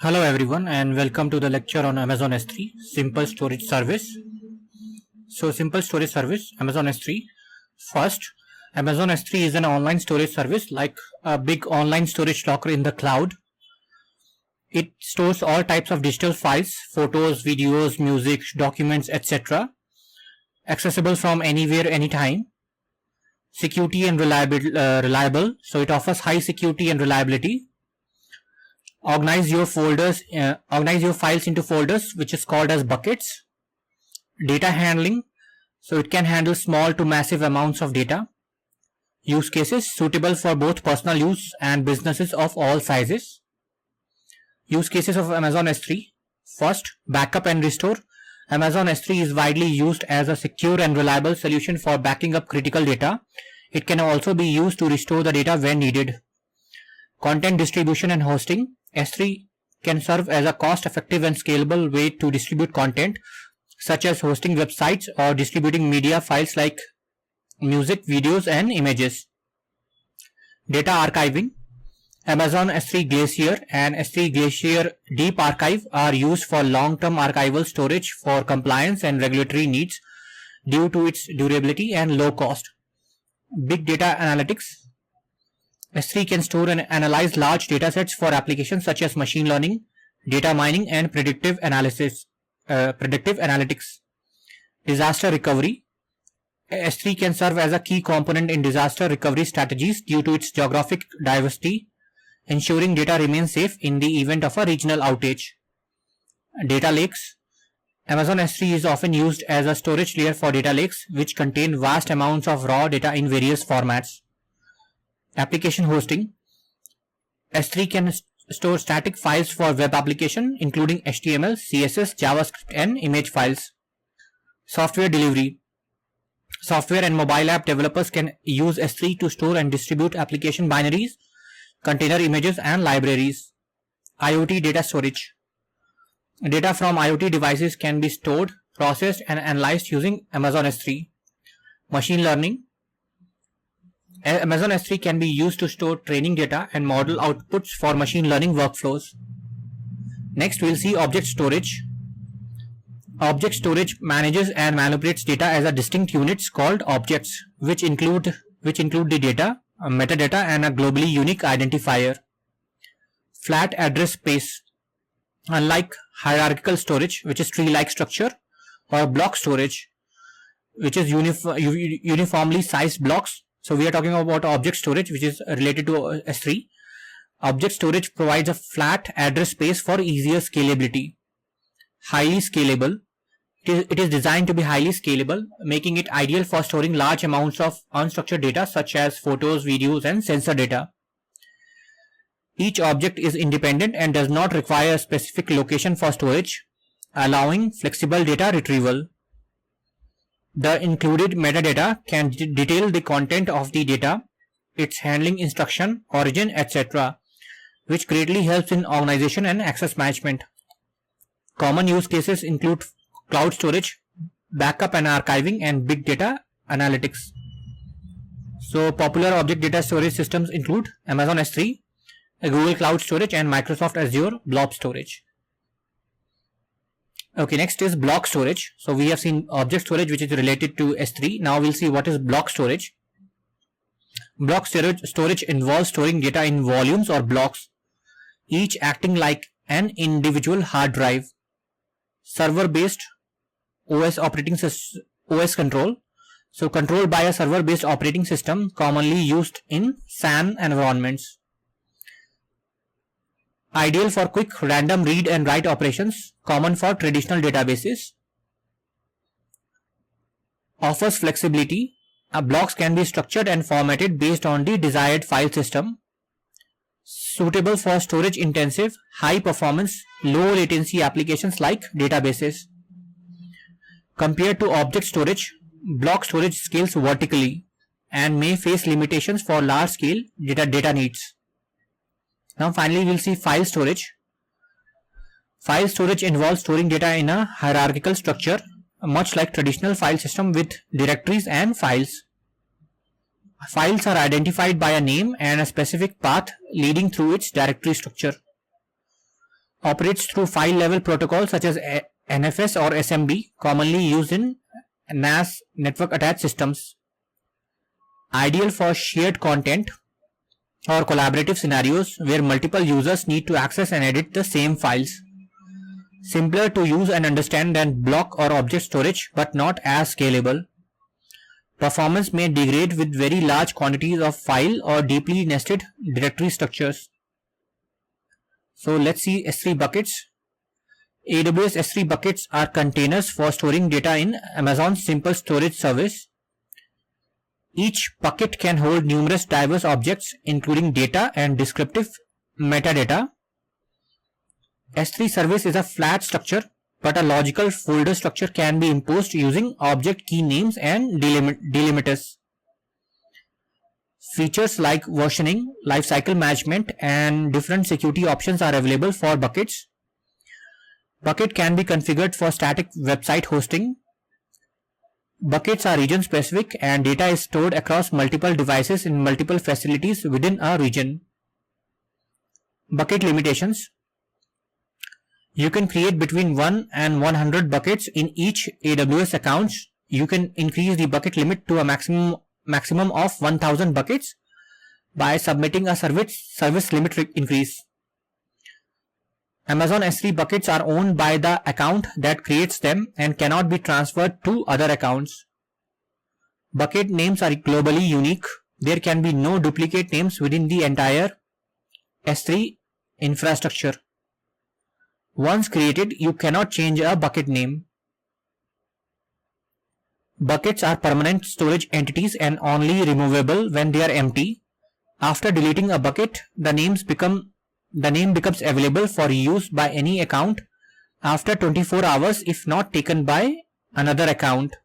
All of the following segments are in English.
Hello everyone and welcome to the lecture on Amazon S3 Simple Storage Service. Simple Storage Service, Amazon S3. First, Amazon S3 is an online storage service like a big online storage locker in the cloud. It stores all types of digital files, photos, videos, music, documents, etc. accessible from anywhere, anytime. Security and reliable. So it offers high security and reliability. Organize your files into folders, which is called as buckets. Data handling, so it can handle small to massive amounts of data. Use cases suitable for both personal use and businesses of all sizes. Use cases of Amazon S3. First, backup and restore. Amazon S3 is widely used as a secure and reliable solution for backing up critical data. It can also be used to restore the data when needed. Content distribution and hosting. S3 can serve as a cost-effective and scalable way to distribute content, such as hosting websites or distributing media files like music, videos, and images. Data archiving. Amazon S3 Glacier and S3 Glacier Deep Archive are used for long-term archival storage for compliance and regulatory needs due to its durability and low cost. Big data analytics. S3 can store and analyze large datasets for applications such as machine learning, data mining, and predictive analytics. Disaster recovery. S3 can serve as a key component in disaster recovery strategies due to its geographic diversity, ensuring data remains safe in the event of a regional outage. Data lakes. Amazon S3 is often used as a storage layer for data lakes, which contain vast amounts of raw data in various formats. Application hosting. S3 can store static files for web application, including HTML, CSS, JavaScript, and image files. Software delivery. Software and mobile app developers can use S3 to store and distribute application binaries, container images, and libraries. IoT data storage. Data from IoT devices can be stored, processed, and analyzed using Amazon S3. Machine learning. Amazon S3 can be used to store training data and model outputs for machine learning workflows. Next, we'll see object storage. Object storage manages and manipulates data as a distinct units called objects, which include the data, a metadata, and a globally unique identifier. Flat address space. Unlike hierarchical storage, which is tree-like structure, or block storage, which is uniformly sized blocks. So we are talking about object storage, which is related to S3. Object storage provides a flat address space for easier scalability. Highly scalable. It is designed to be highly scalable, making it ideal for storing large amounts of unstructured data such as photos, videos, and sensor data. Each object is independent and does not require a specific location for storage, allowing flexible data retrieval. The included metadata can detail the content of the data, its handling instruction, origin, etc., which greatly helps in organization and access management. Common use cases include cloud storage, backup and archiving, and big data analytics. So popular object data storage systems include Amazon S3, Google Cloud Storage, and Microsoft Azure Blob Storage. Okay, next is block storage. So we have seen object storage, which is related to S3. Now we'll see what is block storage. Block storage involves storing data in volumes or blocks, each acting like an individual hard drive. Server-based OS control. So controlled by a server-based operating system commonly used in SAN environments. Ideal for quick random read and write operations, common for traditional databases. Offers flexibility. Blocks can be structured and formatted based on the desired file system. Suitable for storage intensive, high performance, low latency applications like databases. Compared to object storage, block storage scales vertically and may face limitations for large scale data needs. Now finally we'll see file storage. File storage involves storing data in a hierarchical structure, much like traditional file system with directories and files. Files are identified by a name and a specific path leading through its directory structure. Operates through file level protocols such as NFS or SMB, commonly used in NAS network attached systems. Ideal for shared content or collaborative scenarios where multiple users need to access and edit the same files. Simpler to use and understand than block or object storage, but not as scalable. Performance may degrade with very large quantities of file or deeply nested directory structures. So let's see S3 buckets. AWS S3 buckets are containers for storing data in Amazon's simple storage service. Each bucket can hold numerous diverse objects, including data and descriptive metadata. S3 service is a flat structure, but a logical folder structure can be imposed using object key names and delimiters. Features like versioning, lifecycle management, and different security options are available for buckets. Bucket can be configured for static website hosting. Buckets are region specific and data is stored across multiple devices in multiple facilities within a region. Bucket limitations. You can create between 1 and 100 buckets in each AWS account. You can increase the bucket limit to a maximum of 1000 buckets by submitting a service limit increase. Amazon S3 buckets are owned by the account that creates them and cannot be transferred to other accounts. Bucket names are globally unique. There can be no duplicate names within the entire S3 infrastructure. Once created, you cannot change a bucket name. Buckets are permanent storage entities and only removable when they are empty. After deleting a bucket, the name becomes available for use by any account after 24 hours if not taken by another account.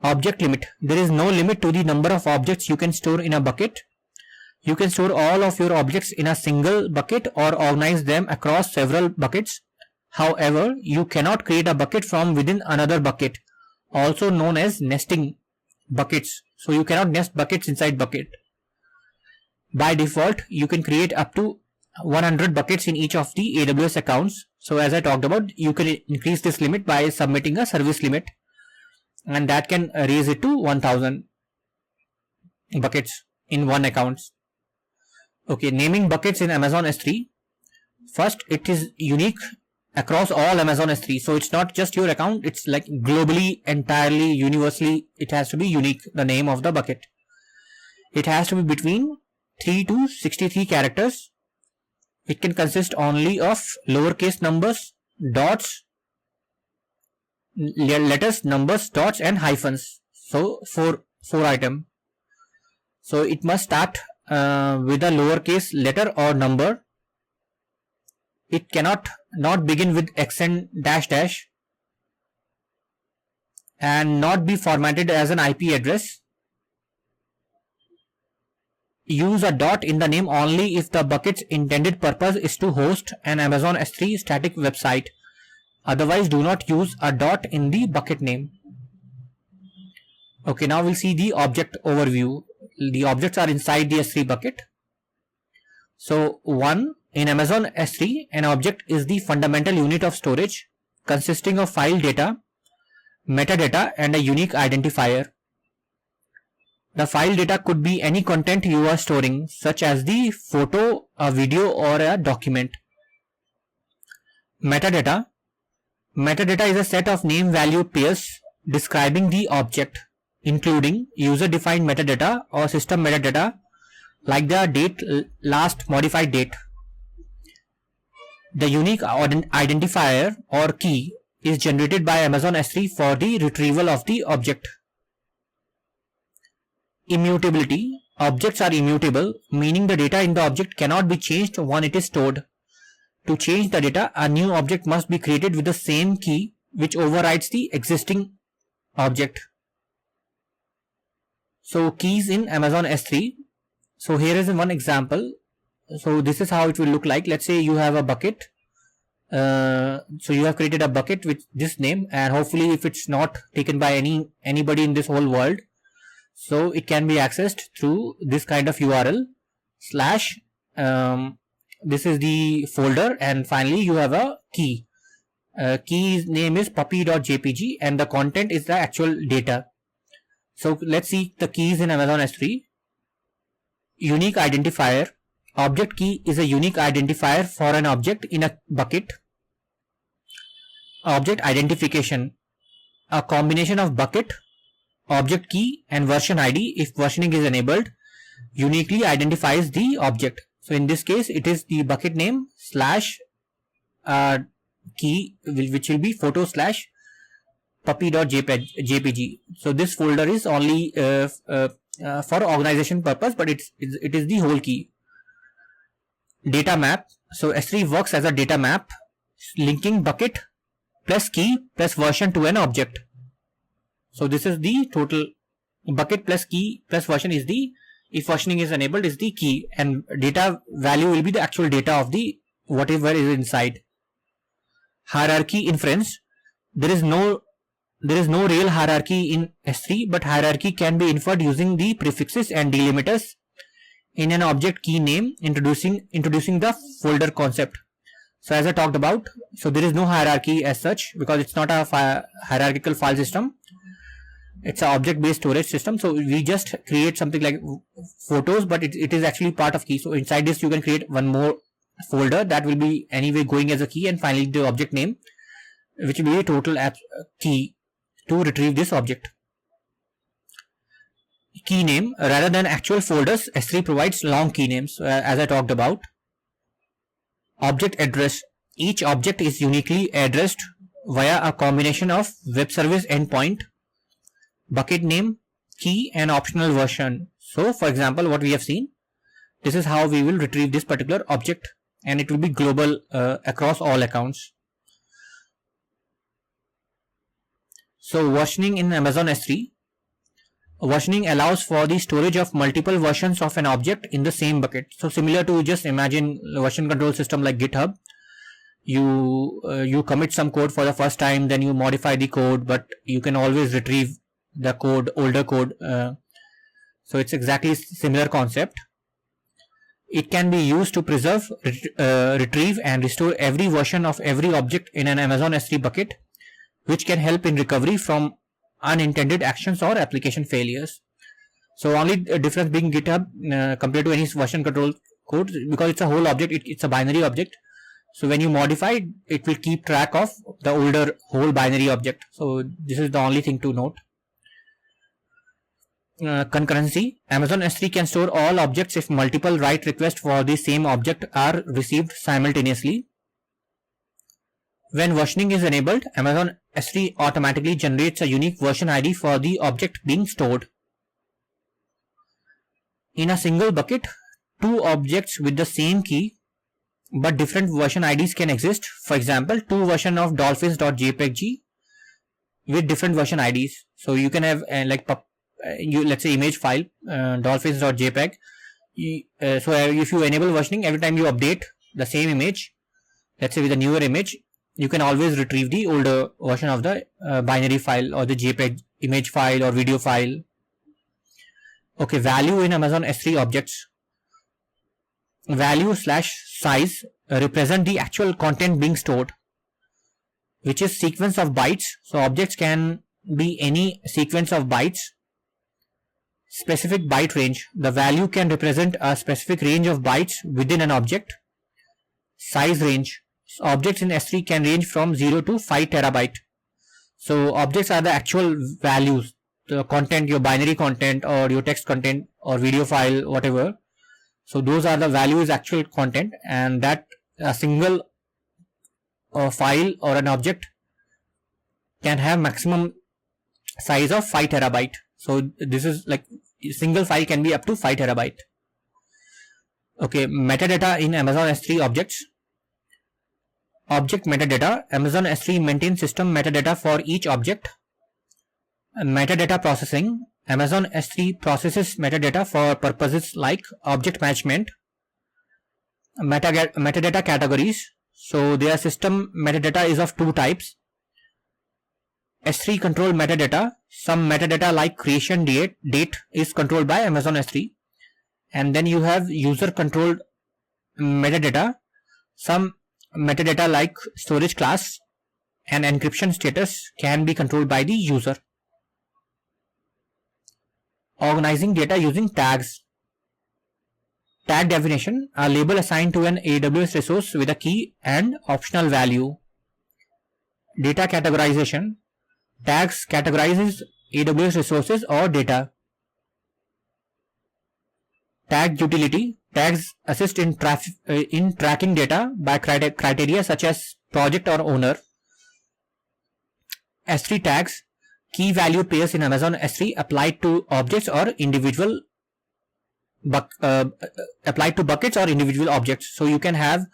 Object limit. There is no limit to the number of objects you can store in a bucket. You can store all of your objects in a single bucket or organize them across several buckets. However, you cannot create a bucket from within another bucket, also known as nesting buckets. So you cannot nest buckets inside bucket. By default, you can create up to 100 buckets in each of the AWS accounts. So as I talked about, you can increase this limit by submitting a service limit, and that can raise it to 1000 buckets in one account. Okay, naming buckets in Amazon S3. First, it is unique across all Amazon S3. So it's not just your account, it's like globally, entirely, universally, it has to be unique, the name of the bucket. It has to be between 3 to 63 characters. It can consist only of lowercase numbers, dots, letters, numbers, dots, and hyphens. So four item. So it must start with a lowercase letter or number. It cannot not begin with accent dash dash and not be formatted as an IP address. Use a dot in the name only if the bucket's intended purpose is to host an Amazon S3 static website. Otherwise, do not use a dot in the bucket name. Okay, now we'll see the object overview. The objects are inside the S3 bucket. So, 1. In Amazon S3, an object is the fundamental unit of storage consisting of file data, metadata, and a unique identifier. The file data could be any content you are storing, such as the photo, a video, or a document. Metadata. Metadata is a set of name-value pairs describing the object, including user-defined metadata or system metadata like the date, last modified date. The unique identifier or key is generated by Amazon S3 for the retrieval of the object. Immutability. Objects are immutable, meaning the data in the object cannot be changed once it is stored. To change the data, a new object must be created with the same key which overrides the existing object. So keys in Amazon S3. So here is one example. So this is how it will look like. Let's say you have a bucket. So you have created a bucket with this name, and hopefully if it's not taken by anybody in this whole world, so it can be accessed through this kind of URL / this is the folder, and finally you have a key. Key's name is puppy.jpg, and the content is the actual data. So let's see the keys in Amazon S3. Unique identifier. Object key is a unique identifier for an object in a bucket. Object identification. A combination of bucket, object key and version ID, if versioning is enabled, uniquely identifies the object. So in this case, it is the bucket name slash key, which will be photo slash puppy.jpg. So this folder is only for organization purpose, but it is the whole key. Data map. So S3 works as a data map, linking bucket plus key plus version to an object. So this is the total. Bucket plus key plus version is the, if versioning is enabled, is the key, and data value will be the actual data of the whatever is inside. Hierarchy inference. There is no real hierarchy in S3, but hierarchy can be inferred using the prefixes and delimiters in an object key name, introducing the folder concept. So as I talked about, so there is no hierarchy as such, because it's not a hierarchical file system. It's an object based storage system. So we just create something like photos, but it is actually part of key. So inside this you can create one more folder that will be anyway going as a key, and finally the object name, which will be a total app key to retrieve this object. Key name. Rather than actual folders, S3 provides long key names, as I talked about. Object address. Each object is uniquely addressed via a combination of web service endpoint, bucket name, key, and optional version. So for example, what we have seen, this is how we will retrieve this particular object, and it will be global across all accounts. So versioning in Amazon S3. Versioning allows for the storage of multiple versions of an object in the same bucket. So similar to, just imagine version control system like GitHub. You commit some code for the first time, then you modify the code, but you can always retrieve the code, older code. So it's exactly similar concept. It can be used to preserve, retrieve and restore every version of every object in an Amazon S3 bucket, which can help in recovery from unintended actions or application failures. So only difference being GitHub compared to any version control code, because it's a whole object, it's a binary object. So when you modify, it will keep track of the older whole binary object. So this is the only thing to note. Concurrency. Amazon S3 can store all objects if multiple write requests for the same object are received simultaneously. When versioning is enabled, Amazon S3 automatically generates a unique version ID for the object being stored. In a single bucket, two objects with the same key but different version IDs can exist. For example, two versions of dolphins.jpg with different version IDs. So you can have let's say image file dolphins.jpg. So if you enable versioning, every time you update the same image, let's say with a newer image, you can always retrieve the older version of the binary file or the JPEG image file or video file. Okay, value in Amazon S3 objects. Value / size represent the actual content being stored, which is sequence of bytes. So objects can be any sequence of bytes. Specific byte range. The value can represent a specific range of bytes within an object. Size range. So objects in S3 can range from 0 to 5 terabyte. So objects are the actual values, the content, your binary content or your text content or video file, whatever. So those are the values, actual content, and that a single file or an object can have maximum size of 5 terabyte. So this is like single file can be up to 5 terabyte. Okay, metadata in Amazon S3 objects. Object metadata. Amazon S3 maintains system metadata for each object. Metadata processing. Amazon S3 processes metadata for purposes like object management. Metadata categories. So their system metadata is of two types. S3 control metadata. Some metadata like creation date is controlled by Amazon S3. And then you have user controlled metadata. Some metadata like storage class and encryption status can be controlled by the user. Organizing data using tags. Tag definition: a label assigned to an AWS resource with a key and optional value. Data categorization: tags categorizes AWS resources or data. Tag utility: tags assist in tracking data by criteria such as project or owner. S3 tags: key value pairs in Amazon S3 applied to objects or individual applied to buckets or individual objects. So you can have,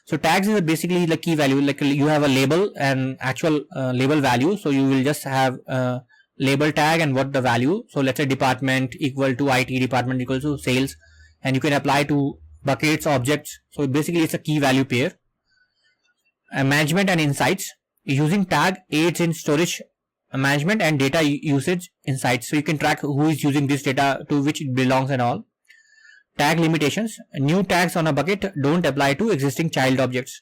so tags is basically the key value, like you have a label and actual label value. So you will just have label tag and what the value. So let's say department equal to IT, department equal to sales, and you can apply to buckets, objects. So basically it's a key value pair. Management and insights: using tag aids in storage management and data usage insights. So you can track who is using this data, to which it belongs and all. Tag limitations: new tags on a bucket don't apply to existing child objects.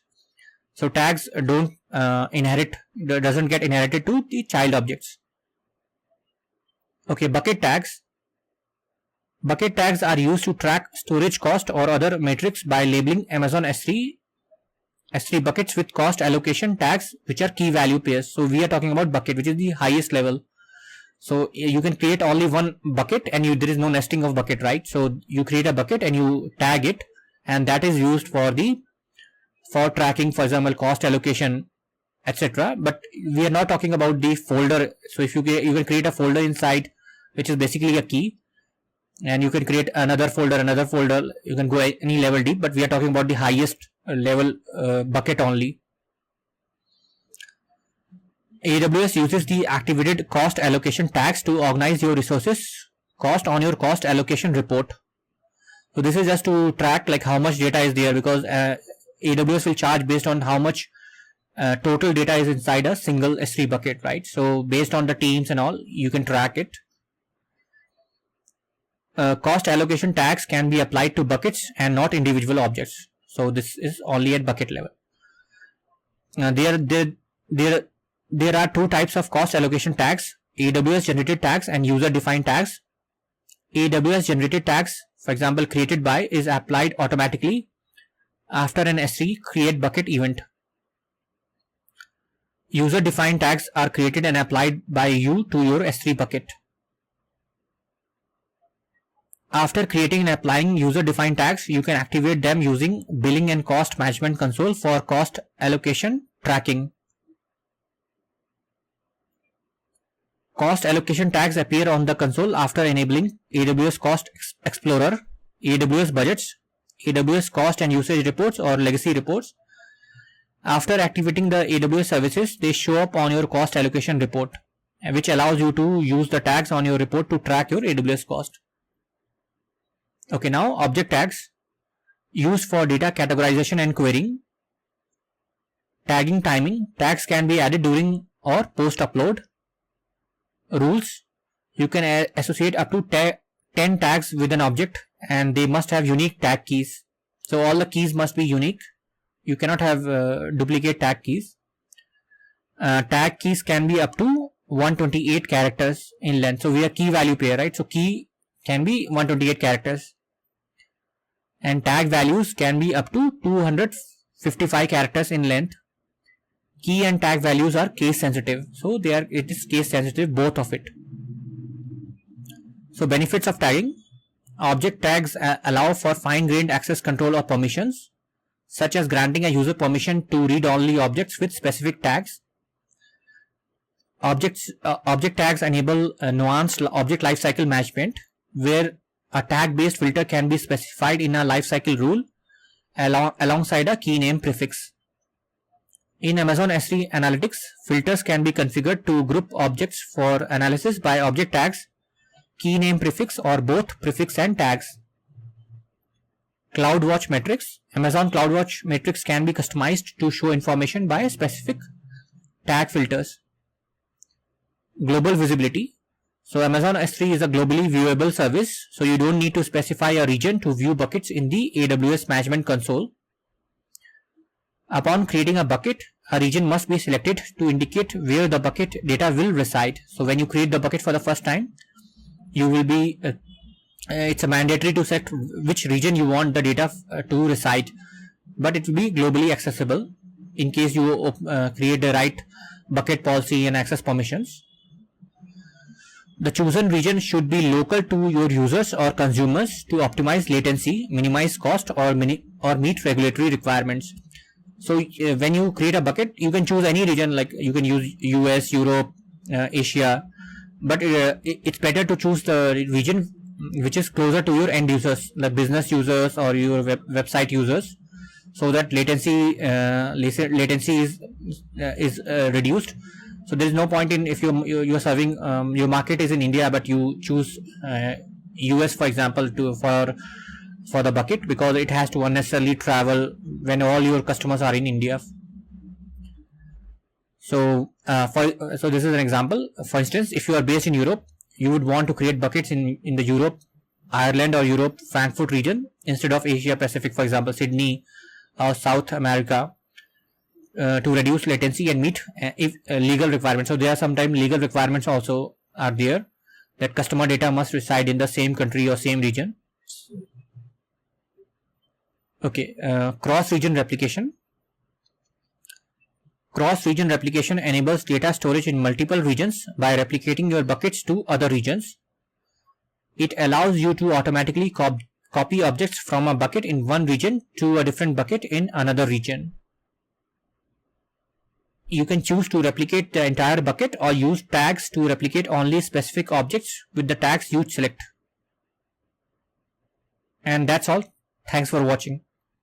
So tags don't doesn't get inherited to the child objects. Okay, bucket tags. Bucket tags are used to track storage cost or other metrics by labeling Amazon S3 buckets with cost allocation tags, which are key value pairs. So we are talking about bucket, which is the highest level. So you can create only one bucket and there is no nesting of bucket, right? So you create a bucket and you tag it, and that is used for tracking, for example, cost allocation, etc. But we are not talking about the folder. So if you can create a folder inside, which is basically a key, and you can create another folder, you can go any level deep, but we are talking about the highest level bucket only. AWS uses the activated cost allocation tags to organize your resources cost on your cost allocation report. So this is just to track like how much data is there, because AWS will charge based on how much total data is inside a single S3 bucket, right? So based on the teams and all, you can track it. Cost allocation tags can be applied to buckets and not individual objects. So this is only at bucket level. There are two types of cost allocation tags: AWS generated tags and user defined tags. AWS generated tags, for example, created by, is applied automatically after an S3 create bucket event. User defined tags are created and applied by you to your S3 bucket. After creating and applying user defined tags, you can activate them using billing and cost management console for cost allocation tracking. Cost allocation tags appear on the console after enabling AWS Cost Explorer, AWS budgets, AWS cost and usage reports or legacy reports. After activating the AWS services, they show up on your cost allocation report, which allows you to use the tags on your report to track your AWS cost. Okay, now object tags, used for data categorization and querying. Tagging timing: tags can be added during or post upload. Rules: you can associate up to 10 tags with an object, and they must have unique tag keys. So all the keys must be unique. You cannot have duplicate tag keys. Tag keys can be up to 128 characters in length. So we are key value pair, right? So key can be 128 characters, and tag values can be up to 255 characters in length. Key and tag values are case sensitive, so it is case sensitive, both of it. So benefits of tagging: object tags allow for fine-grained access control of permissions, such as granting a user permission to read only objects with specific tags. Object tags enable nuanced object lifecycle management, where a tag-based filter can be specified in a lifecycle rule alongside a key name prefix. In Amazon S3 Analytics, filters can be configured to group objects for analysis by object tags, key name prefix, or both prefix and tags. CloudWatch metrics: Amazon CloudWatch metrics can be customized to show information by specific tag filters. Global visibility: So Amazon S3 is a globally viewable service, so you don't need to specify a region to view buckets in the AWS Management Console. Upon creating a bucket, a region must be selected to indicate where the bucket data will reside. So when you create the bucket for the first time, you will be it's a mandatory to set which region you want the data to reside, but it will be globally accessible in case you create the right bucket policy and access permissions. The chosen region should be local to your users or consumers to optimize latency, minimize cost, or meet regulatory requirements. So when you create a bucket, you can choose any region, like you can use US, Europe, Asia, but it's better to choose the region which is closer to your end users, like business users or your website users, so that latency is reduced. So there is no point in if you're serving your market is in India, but you choose US for example for the bucket, because it has to unnecessarily travel when all your customers are in India. So so this is an example. For instance, if you are based in Europe, you would want to create buckets in the Europe, Ireland or Europe Frankfurt region instead of Asia Pacific, for example Sydney or South America, to reduce latency and meet legal requirements. So there are sometimes legal requirements also are there, that customer data must reside in the same country or same region. Okay, cross-region replication. Cross-region replication enables data storage in multiple regions by replicating your buckets to other regions. It allows you to automatically copy objects from a bucket in one region to a different bucket in another region. You can choose to replicate the entire bucket or use tags to replicate only specific objects with the tags you select. And that's all. Thanks for watching.